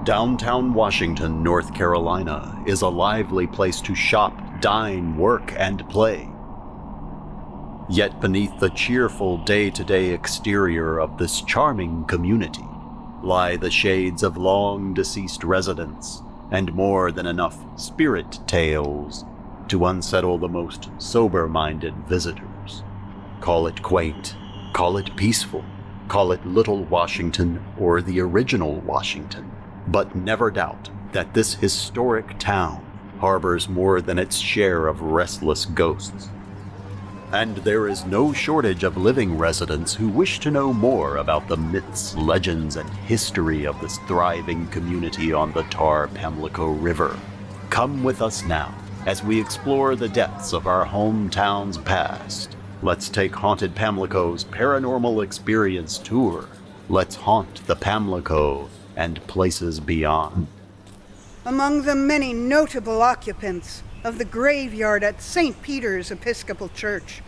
Downtown Washington, North Carolina is a lively place to shop, dine, work, and play. Yet beneath the cheerful day-to-day exterior of this charming community lie the shades of long-deceased residents and more than enough spirit tales to unsettle the most sober-minded visitors. Call it quaint, call it peaceful, call it Little Washington or the original Washington, but never doubt that this historic town harbors more than its share of restless ghosts. And there is no shortage of living residents who wish to know more about the myths, legends, and history of this thriving community on the Pamlico River. Come with us now as we explore the depths of our hometown's past. Let's take Haunted Pamlico's Paranormal Experience Tour. Let's haunt the Pamlico and places beyond. Among the many notable occupants of the graveyard at St. Peter's Episcopal Church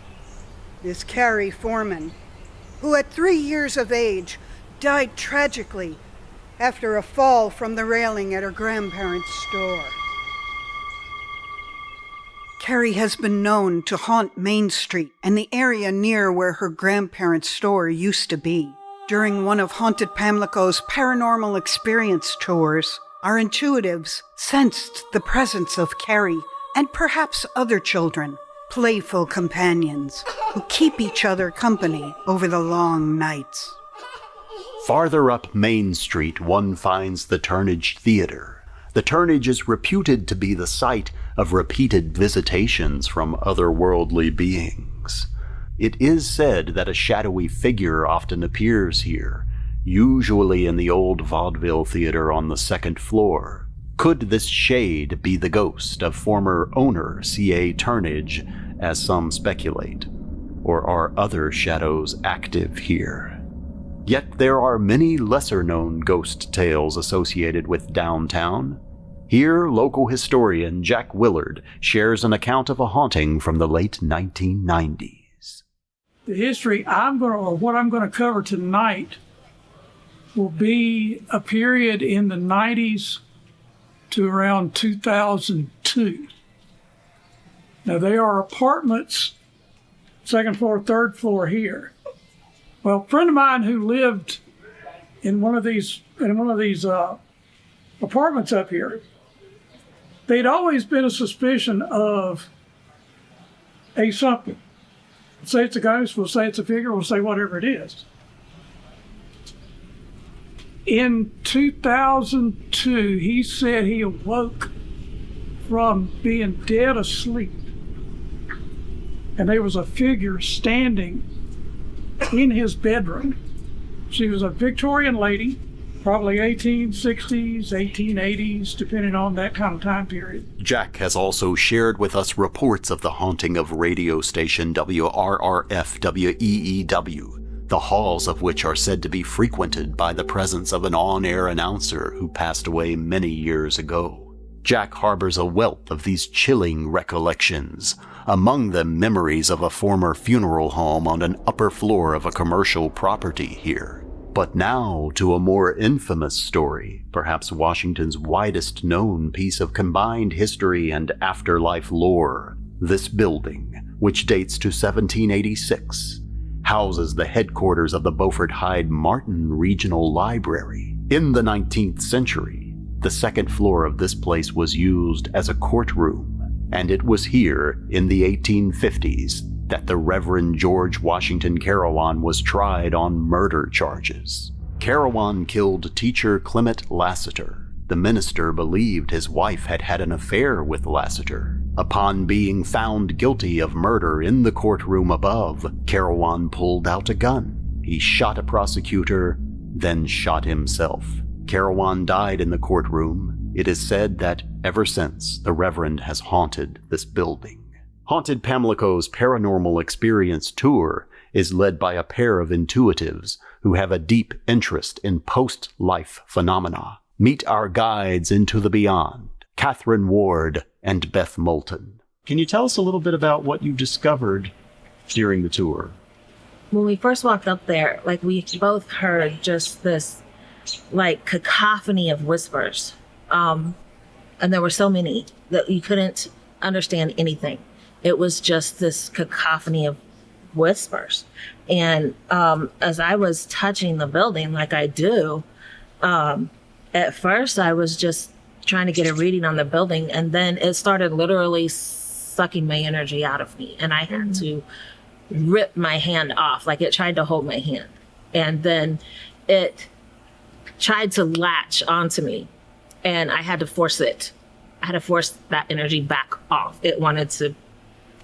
is Carrie Foreman, who at 3 years of age died tragically after a fall from the railing at her grandparents' store. Carrie has been known to haunt Main Street and the area near where her grandparents' store used to be. During one of Haunted Pamlico's Paranormal Experience tours, our intuitives sensed the presence of Carrie and perhaps other children, playful companions who keep each other company over the long nights. Farther up Main Street, one finds the Turnage Theater. The Turnage is reputed to be the site of repeated visitations from otherworldly beings. It is said that a shadowy figure often appears here, usually in the old vaudeville theater on the second floor. Could this shade be the ghost of former owner C.A. Turnage, as some speculate? Or are other shadows active here? Yet there are many lesser-known ghost tales associated with downtown. Here, local historian Jack Willard shares an account of a haunting from the late 1990s. The history what I'm going to cover tonight will be a period in the 90s to around 2002. Now, they are apartments, second floor, third floor here. Well, a friend of mine who lived in one of these apartments up here, they'd always been a suspicion of a something. We'll say it's a ghost, we'll say it's a figure, we'll say whatever it is. In 2002, he said he awoke from being dead asleep, and there was a figure standing in his bedroom. She was a Victorian lady, probably 1860s, 1880s, depending on that kind of time period. Jack has also shared with us reports of the haunting of radio station WRRF-WEEW, the halls of which are said to be frequented by the presence of an on-air announcer who passed away many years ago. Jack harbors a wealth of these chilling recollections, among them memories of a former funeral home on an upper floor of a commercial property here. But now to a more infamous story, perhaps Washington's widest known piece of combined history and afterlife lore. This building, which dates to 1786, houses the headquarters of the Beaufort Hyde Martin Regional Library. In the 19th century, the second floor of this place was used as a courtroom, and it was here in the 1850s that the Reverend George Washington Carawan was tried on murder charges. Carawan killed teacher Clement Lassiter. The minister believed his wife had had an affair with Lassiter. Upon being found guilty of murder in the courtroom above, Carawan pulled out a gun. He shot a prosecutor, then shot himself. Carawan died in the courtroom. It is said that ever since, the Reverend has haunted this building. Haunted Pamlico's Paranormal Experience Tour is led by a pair of intuitives who have a deep interest in post-life phenomena. Meet our guides into the beyond, Catherine Ward and Beth Moulton. Can you tell us a little bit about what you discovered during the tour? When we first walked up there, we both heard just this like cacophony of whispers. And there were so many that you couldn't understand anything. It was just this cacophony of whispers. And as I was touching the building like I do, at first I was just trying to get a reading on the building, and then it started literally sucking my energy out of me, and I had to rip my hand off. Like, it tried to hold my hand, and then it tried to latch onto me, and I had to force it. I had to force that energy back off. It wanted to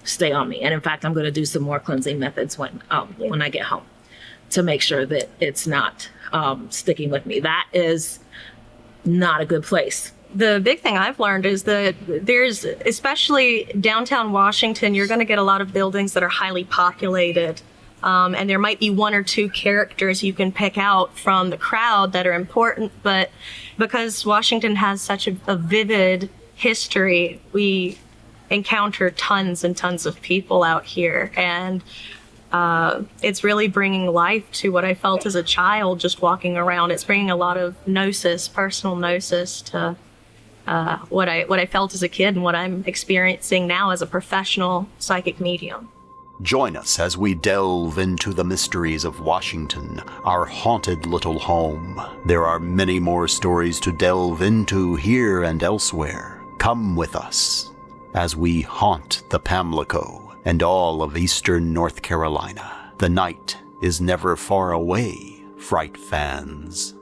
stay on me. And in fact, I'm going to do some more cleansing methods when I get home to make sure that it's not sticking with me. That is not a good place. The big thing I've learned is that there's, especially downtown Washington, you're going to get a lot of buildings that are highly populated. And there might be one or two characters you can pick out from the crowd that are important. But because Washington has such a vivid history, we encounter tons and tons of people out here. And it's really bringing life to what I felt as a child just walking around. It's bringing a lot of gnosis, personal gnosis, to what I felt as a kid and what I'm experiencing now as a professional psychic medium. Join us as we delve into the mysteries of Washington, our haunted little home. There are many more stories to delve into here and elsewhere. Come with us as we haunt the Pamlico and all of eastern North Carolina. The night is never far away, Fright fans.